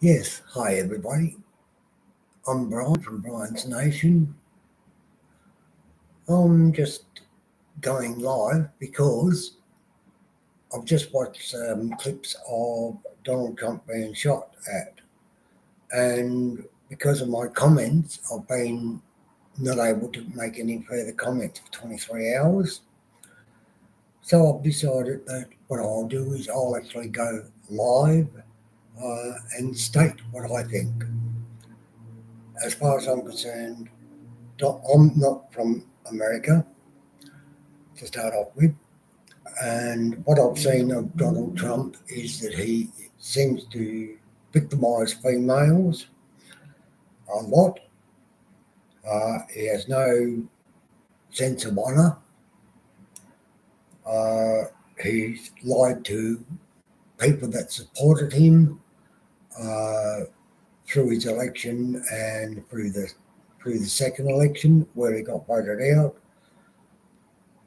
Yes, hi everybody. I'm Brian from Brian's Nation. I'm just going live because I've just watched some clips of Donald Trump being shot at, and because of my comments, I've been not able to make any further comments for 23 hours. So I've decided that what I'll do is I'll actually go live and state what I think. As far as I'm concerned, I'm not from America to start off with. And what I've seen of Donald Trump is that he seems to victimise females a lot. He has no sense of honour. He's lied to people that supported him uh, through his election and through the second election where he got voted out.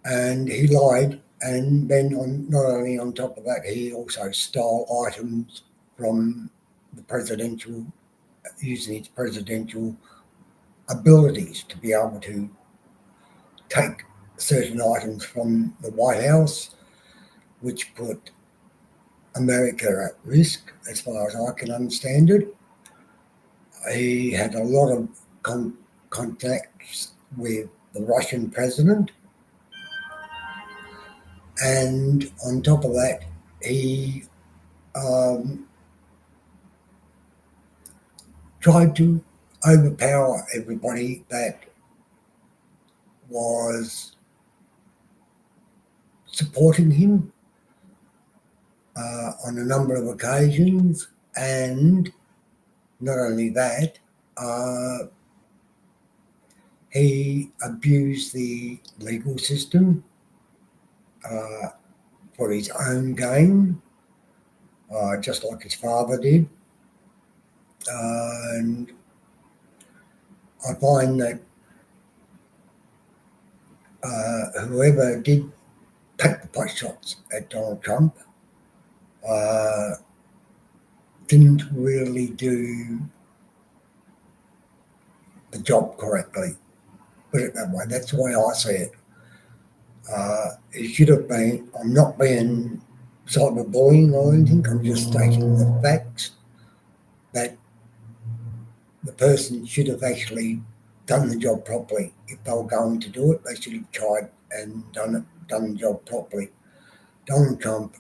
And he lied, and then not only on top of that, he also stole items from the presidential, using his presidential abilities to be able to take certain items from the White House, which put America at risk, as far as I can understand it. He had a lot of contacts with the Russian president, and on top of that, he um, tried to overpower everybody that was supporting him on a number of occasions. And not only that, uh, he abused the legal system uh, for his own gain, just like his father did. And I find that whoever did take the pot shots at Donald Trump uh, didn't really do the job correctly. Put it that way. That's the way I see it. It should have been. I'm not being cyberbullying or anything. I'm just stating the facts that the person should have actually done the job properly. If they were going to do it, they should have tried and done the job properly. Donald Trump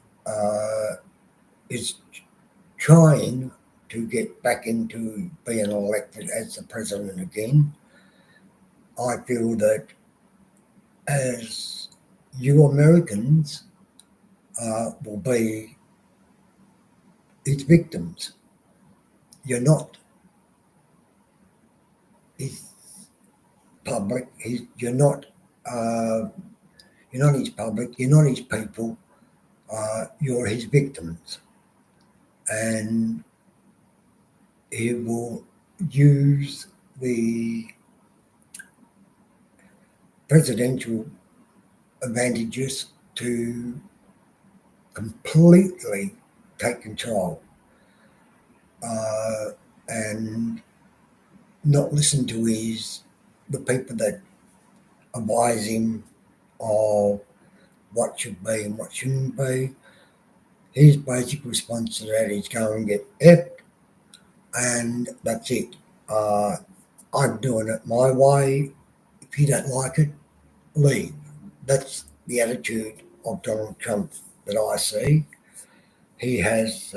is trying to get back into being elected as the president again. I feel that as you Americans will be his victims. You're not his public. Uh, you're not his public. You're not his people. You're his victims, and he will use the presidential advantages to completely take control uh, and not listen to the people that advise him of what should be and what shouldn't be. His basic response to that is go and get effed, and that's it. Uh, I'm doing it my way. If you don't like it, leave. That's the attitude of Donald Trump that I see. He has,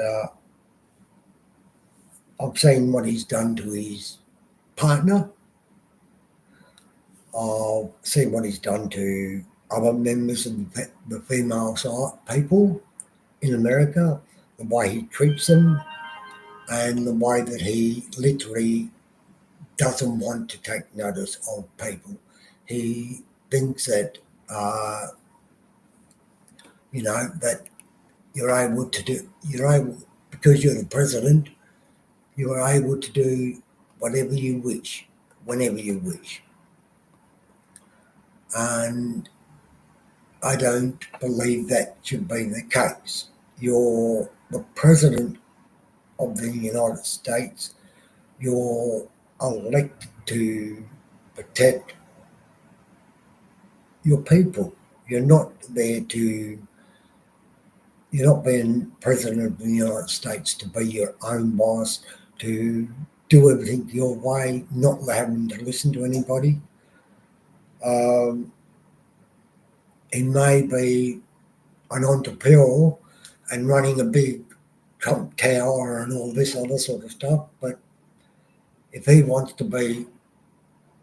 I've seen what he's done to his partner. I've seen what he's done to other members of the female side people in America, the way he treats them, and the way that he literally doesn't want to take notice of people. He thinks that, uh, that you're able, because you're the president, you are able to do whatever you wish, whenever you wish. And I don't believe that should be the case. You're the president of the United States. You're elected to protect your people. You're not there to, you're not being president of the United States to be your own boss, to do everything your way, not having to listen to anybody. Um, he may be an entrepreneur and running a big Trump Tower and all this other sort of stuff, but if he wants to be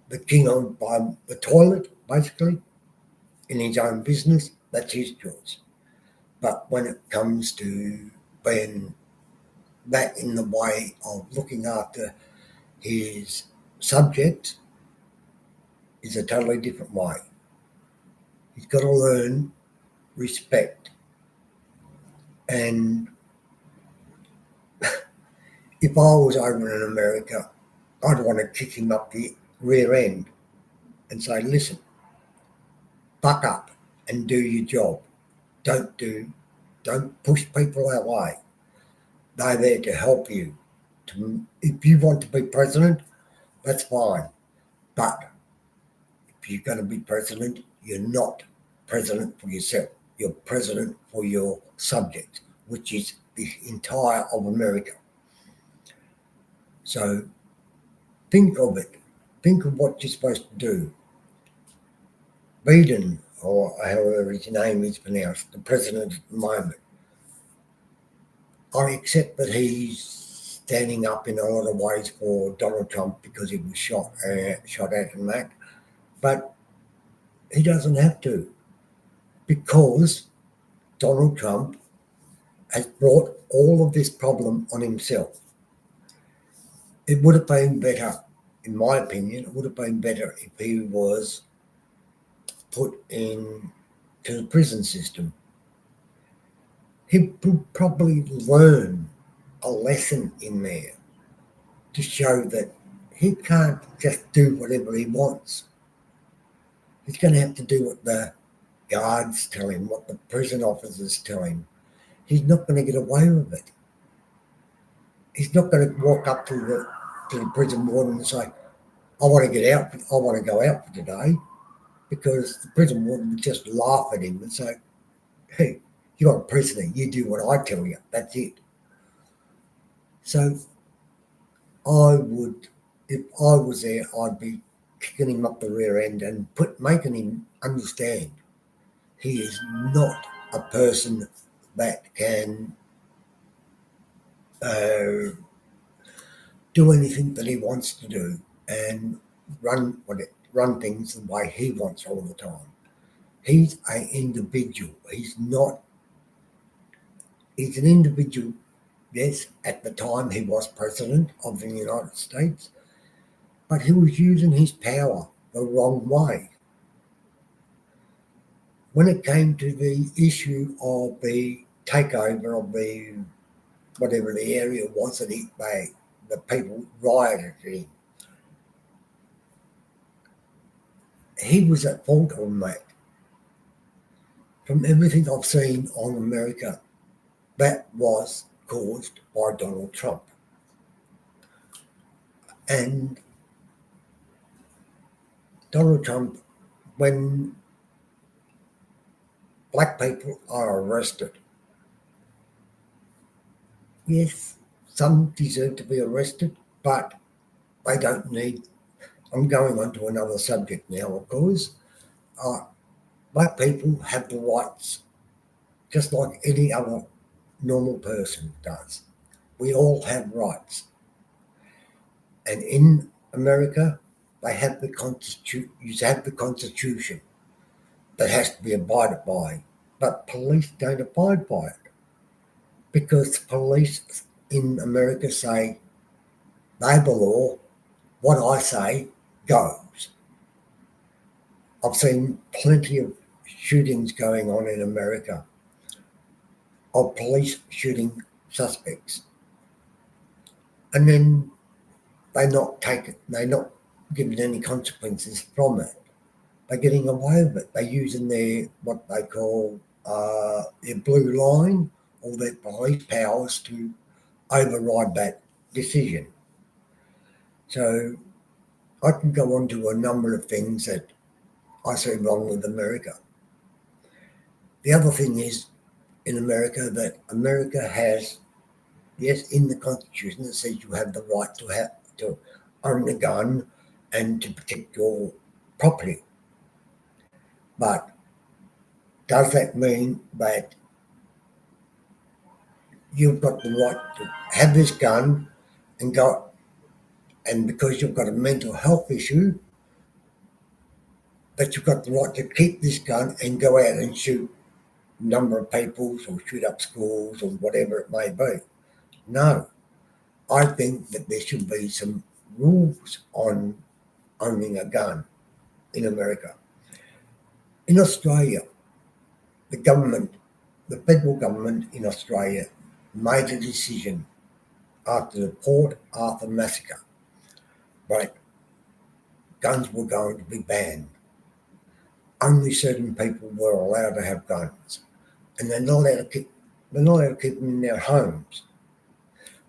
the king of by the toilet, basically, in his own business, that's his choice. But when it comes to being that in the way of looking after his subjects, is a totally different way. He's got to learn respect. And if I was over in America, I'd want to kick him up the rear end and say, listen, buck up and do your job. Don't push people our way. They're there to help you. If you want to be president, that's fine. But if you're going to be president, you're not president for yourself. You're president for your subjects, which is the entire of America. So think of it. Think of what you're supposed to do. Biden, or however his name is pronounced, the president at the moment, I accept that he's standing up in a lot of ways for Donald Trump because he was shot at and that, but he doesn't have to, because Donald Trump has brought all of this problem on himself. It would have been better, in my opinion, it would have been better if he was put into the prison system. He would probably learn a lesson in there to show that he can't just do whatever he wants. He's going to have to do what the guards tell him, what the prison officers tell him. He's not going to get away with it. He's not going to walk up to the prison warden and say, I want to get out, I want to go out for today, because the prison warden would just laugh at him and say, hey, you're a prisoner, you do what I tell you, that's it. So I would, if I was there, I'd be kicking him up the rear end and making him understand he is not a person that can do anything that he wants to do and run things the way he wants all the time. He's an individual. He's an individual. Yes, at the time he was president of the United States, but he was using his power the wrong way. When it came to the issue of the takeover of the whatever the area was that the people rioted in, he was at fault on that. From everything I've seen on America, that was caused by Donald Trump. And Donald Trump, when black people are arrested, yes, some deserve to be arrested, but they don't need. I'm going on to another subject now, of course. Black people have the rights, just like any other normal person does. We all have rights. And in America, they have the Constitution. You have the Constitution that has to be abided by. But police don't abide by it, because police in America say, they the law, what I say goes. I've seen plenty of shootings going on in America, of police shooting suspects. And then they're not given any consequences from it. They're getting away with it. They're using what they call their blue line, or their police powers to override that decision. So I can go on to a number of things that I see wrong with America. The other thing is in America that America has, yes, in the Constitution it says you have the right to own a gun and to protect your property. But does that mean that you've got the right to have this gun and go, and because you've got a mental health issue, that you've got the right to keep this gun and go out and shoot a number of people or shoot up schools or whatever it may be? No. I think that there should be some rules on owning a gun in America. In Australia, the government, the federal government in Australia made a decision after the Port Arthur massacre, right? Guns were going to be banned. Only certain people were allowed to have guns, and they're not allowed to keep them in their homes.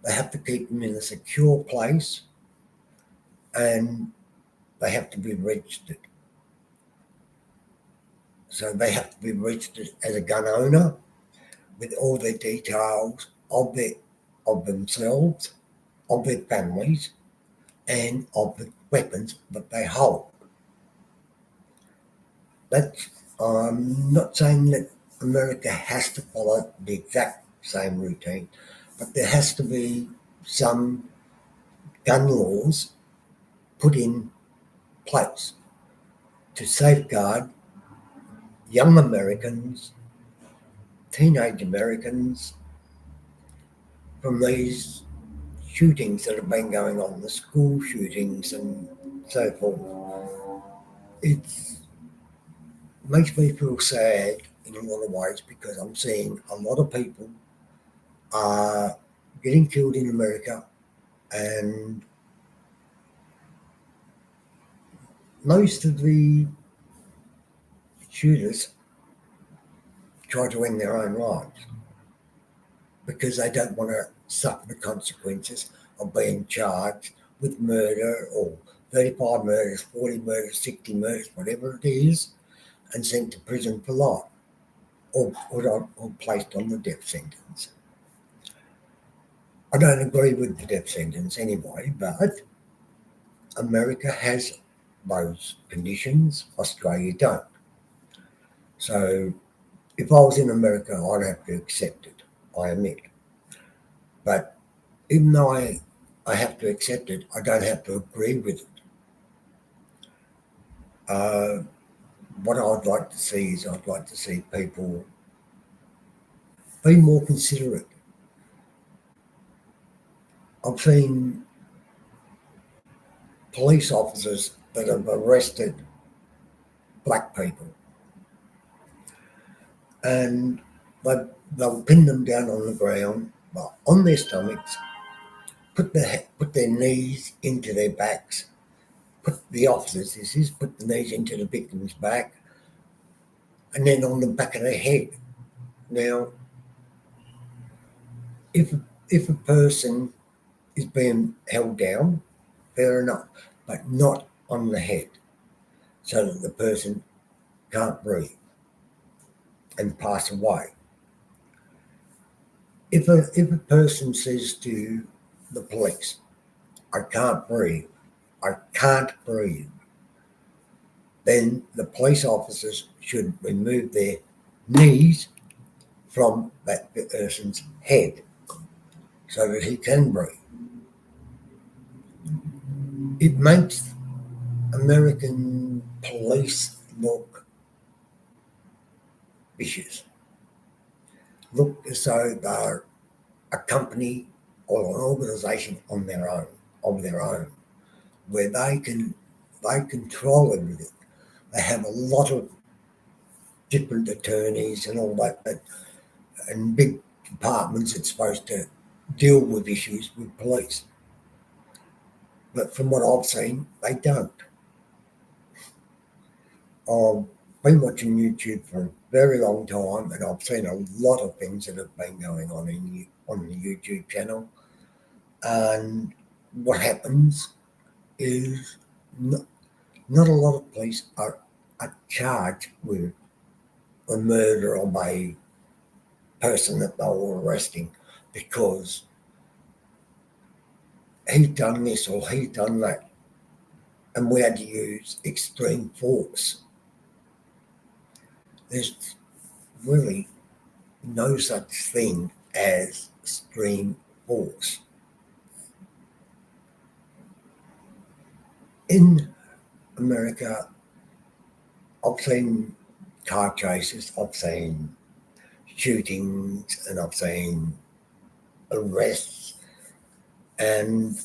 They have to keep them in a secure place, and they have to be registered. So they have to be registered as a gun owner with all their details of themselves, of their families, and of the weapons that they hold. That's I'm not saying that America has to follow the exact same routine, but there has to be some gun laws put in place to safeguard young Americans, teenage Americans from these shootings that have been going on, the school shootings and so forth. It makes me feel sad in a lot of ways because I'm seeing a lot of people are getting killed in America, and most of the shooters try to end their own lives because they don't want to suffer the consequences of being charged with murder or 35 murders, 40 murders, 60 murders, whatever it is, and sent to prison for life or placed on the death sentence. I don't agree with the death sentence anyway, but America has those conditions, Australia don't. So if I was in America, I'd have to accept it, I admit. But even though I have to accept it, I don't have to agree with it. Uh, what I'd like to see is I'd like to see people be more considerate. I've seen police officers that have arrested black people and they'll pin them down on the ground, on their stomachs, put their knees into their backs, put the knees into the victim's back, and then on the back of their head. Now, if if a person is being held down, fair enough, but not on the head, so that the person can't breathe and pass away. If a person says to the police, I can't breathe, I can't breathe, then the police officers should remove their knees from that person's head so that he can breathe. It makes American police look vicious, look as though they're a company or an organisation of their own, where they control everything. They have a lot of different attorneys and all that, and big departments that's supposed to deal with issues with police. But from what I've seen, they don't. I've been watching YouTube for a very long time, and I've seen a lot of things that have been going on on the YouTube channel. And what happens is not a lot of police are charged with the murder of a person that they were arresting because he's done this or he's done that, and we had to use extreme force. There's really no such thing as extreme force. In America, I've seen car chases, I've seen shootings, and I've seen arrests, and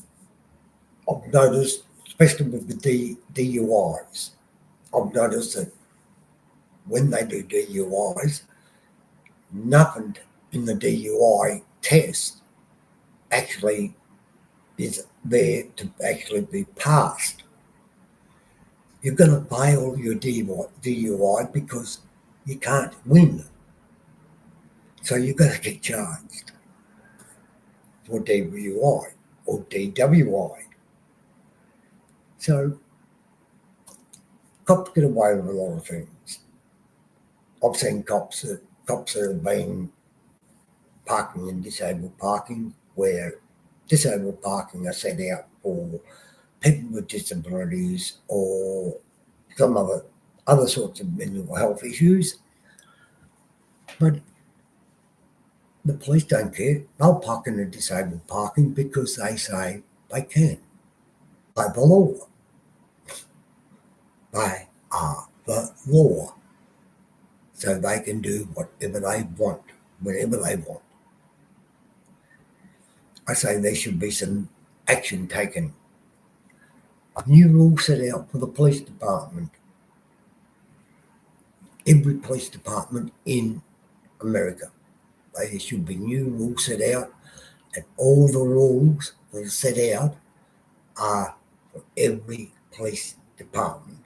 I've noticed, especially with the DUIs, I've noticed that when they do DUIs, nothing in the DUI test actually is there to actually be passed. You're going to fail your DUI because you can't win. So you're going to get charged for DUI or DWI. So cops get away with a lot of things. I've seen cops that have been parking in disabled parking where disabled parking are set out for people with disabilities or some other sorts of mental health issues. But the police don't care. They'll park in the disabled parking because they say they can. By the law. They are the law. So they can do whatever they want, whenever they want. I say there should be some action taken. New rules set out for the police department. Every police department in America. There should be new rules set out, and all the rules that are set out are for every police department.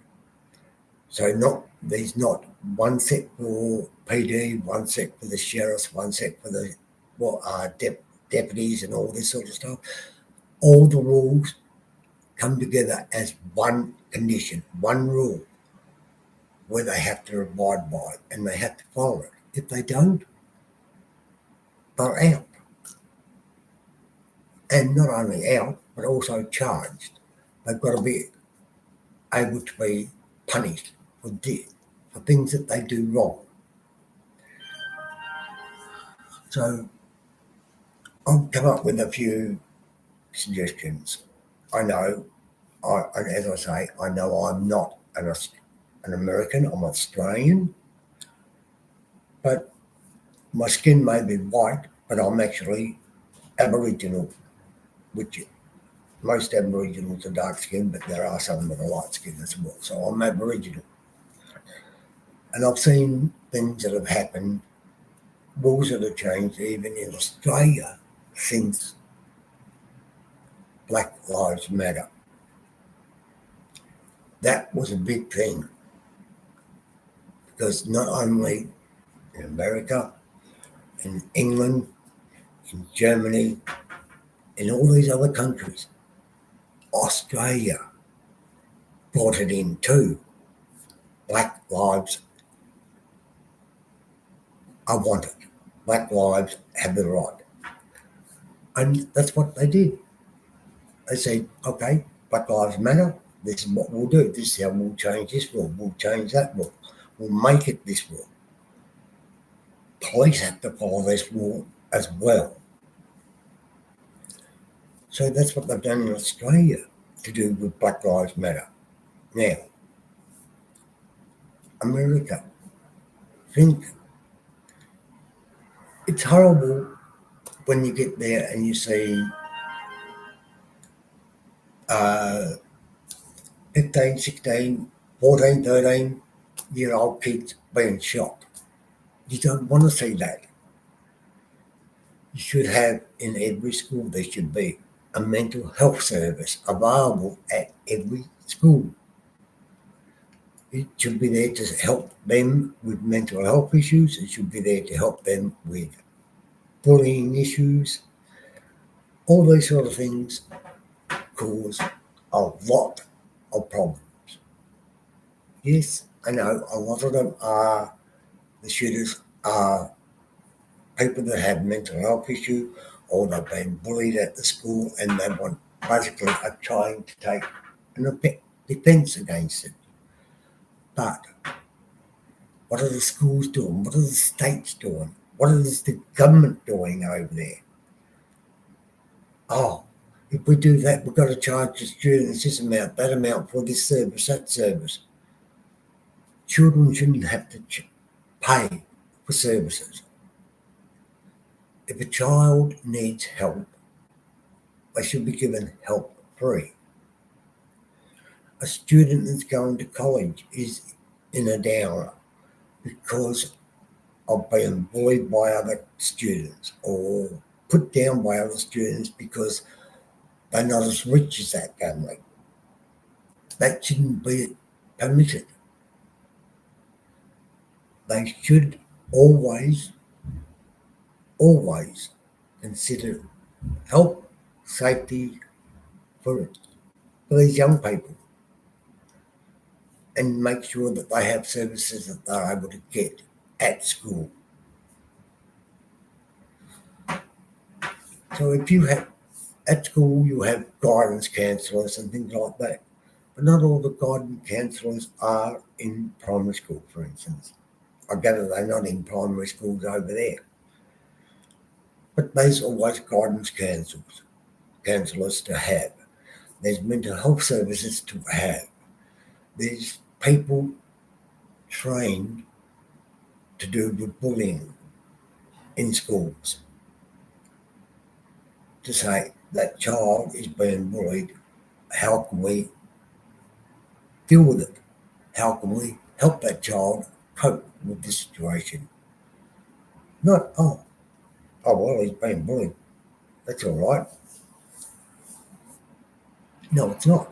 So there's not one set for PD, one set for the sheriffs, one set for the deputies and all this sort of stuff. All the rules come together as one condition, one rule, where they have to abide by it and they have to follow it. If they don't, they're out. And not only out, but also charged. They've got to be able to be punished for things that they do wrong. So I've come up with a few suggestions. I know, as I say, I know I'm not an American, I'm Australian, but my skin may be white, but I'm actually Aboriginal, which most Aboriginals are dark skinned, but there are some that are light skinned as well. So I'm Aboriginal. And I've seen things that have happened, rules that have changed even in Australia since Black Lives Matter. That was a big thing because not only in America, in England, in Germany, in all these other countries, Australia brought it in too. Black lives are wanted. Black lives have the right. And that's what they did. They said, okay, Black Lives Matter, this is what we'll do. This is how we'll change this rule. We'll change that rule. We'll make it this rule. Police have to follow this rule as well. So that's what they've done in Australia to do with Black Lives Matter. Now, America, think it's horrible when you get there and you see 15, 16, 14, 13-year-old kids being shot. You don't want to see that. You should have in every school, there should be a mental health service available at every school. It should be there to help them with mental health issues. It should be there to help them with bullying issues. All these sort of things cause a lot of problems. Yes, I know a lot of them are, the shooters are people that have mental health issue or they've been bullied at the school and they want basically are trying to take an defence against it. But what are the schools doing? What are the states doing? What is the government doing over there? Oh, if we do that, we've got to charge the students this amount, that amount for this service, that service. Children shouldn't have to pay for services. If a child needs help, they should be given help free. A student that's going to college is in a downer because of being bullied by other students or put down by other students because they're not as rich as that family. That shouldn't be permitted. They should always, always consider health, safety for these young people and make sure that they have services that they're able to get at school. So if you have at school you have guidance counsellors and things like that, but not all the guidance counsellors are in primary school, for instance. I gather they're not in primary schools over there. But there's always guidance counsellors to have. There's mental health services to have. There's people trained to do with bullying in schools. To say that child is being bullied, how can we deal with it? How can we help that child cope with the situation? Not, well, he's being bullied. That's all right. No, it's not.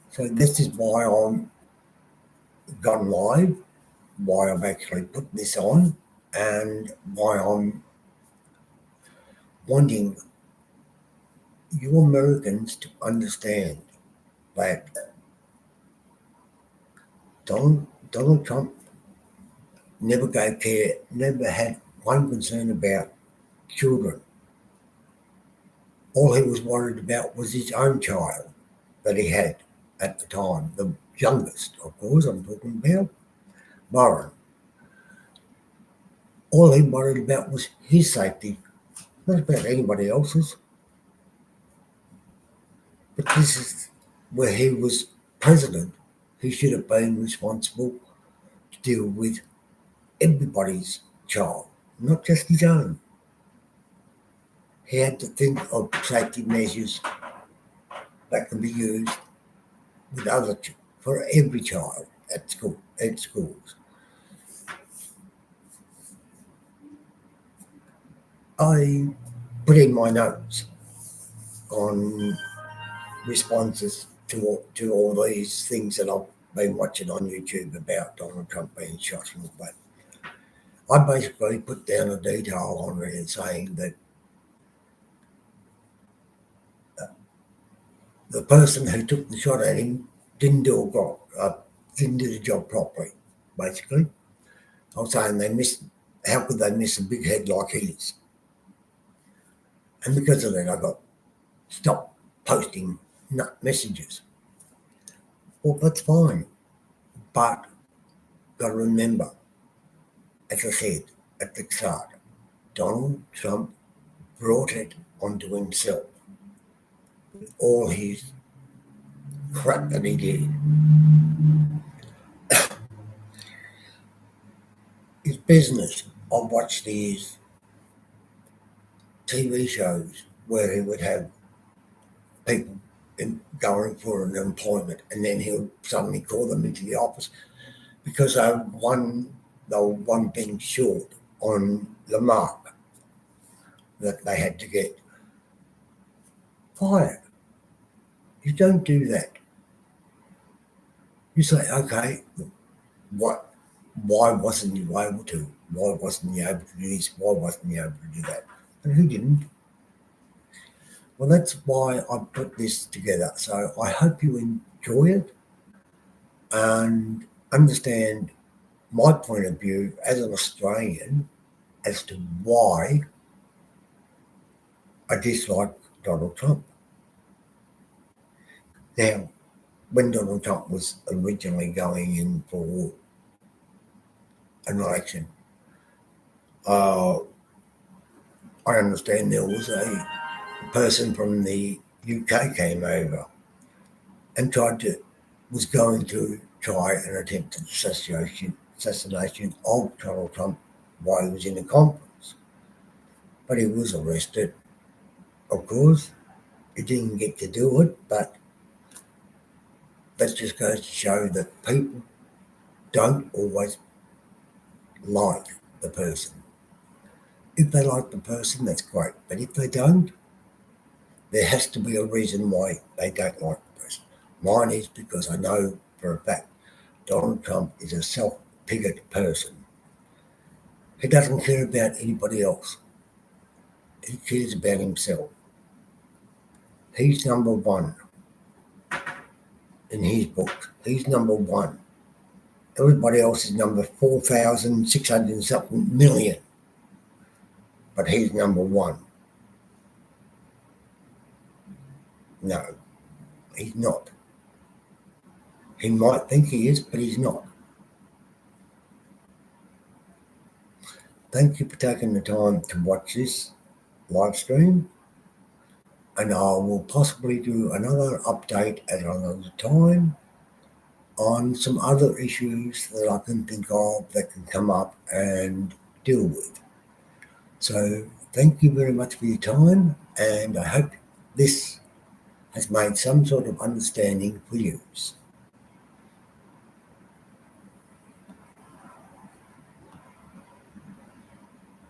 So this is why I'm gone live, why I've actually put this on, and why I'm wanting you Americans to understand that Donald Trump never had one concern about children. All he was worried about was his own child that he had at the time, the youngest, of course, I'm talking about Warren. All he worried about was his safety, not about anybody else's. But this is where he was president. He should have been responsible to deal with everybody's child, not just his own. He had to think of safety measures that can be used with for every child at schools. I put in my notes on responses to all these things that I've been watching on YouTube about Donald Trump being shot and all that. I basically put down a detail on it saying that the person who took the shot at him didn't do the job properly. Basically, I was saying they missed. How could they miss a big head like his? And because of that, I got stopped posting messages. Well, that's fine, but got to remember, as I said at the start, Donald Trump brought it onto himself with all his crap that he did. His business, I watched his TV shows where he would have people going for an employment and then he would suddenly call them into the office because they were one thing short on the mark that they had to get fired. You don't do that. You say, okay, why wasn't you able to? Why wasn't you able to do this? Why wasn't you able to do that? And he didn't. Well, that's why I put this together. So I hope you enjoy it and understand my point of view as an Australian as to why I dislike Donald Trump. Now, when Donald Trump was originally going in for an election, uh, I understand there was a person from the UK came over and was going to try an attempted assassination of Donald Trump while he was in a conference. But he was arrested, of course. He didn't get to do it, but that just goes to show that people don't always like the person. If they like the person, that's great. But if they don't, there has to be a reason why they don't like the person. Mine is because I know for a fact Donald Trump is a self-pigged person. He doesn't care about anybody else. He cares about himself. He's number one in his book. He's number one. Everybody else is number 4,600 something million. But he's number one. No, he's not. He might think he is, but he's not. Thank you for taking the time to watch this live stream. And I will possibly do another update at another time on some other issues that I can think of that can come up and deal with. So thank you very much for your time, and I hope this has made some sort of understanding for you.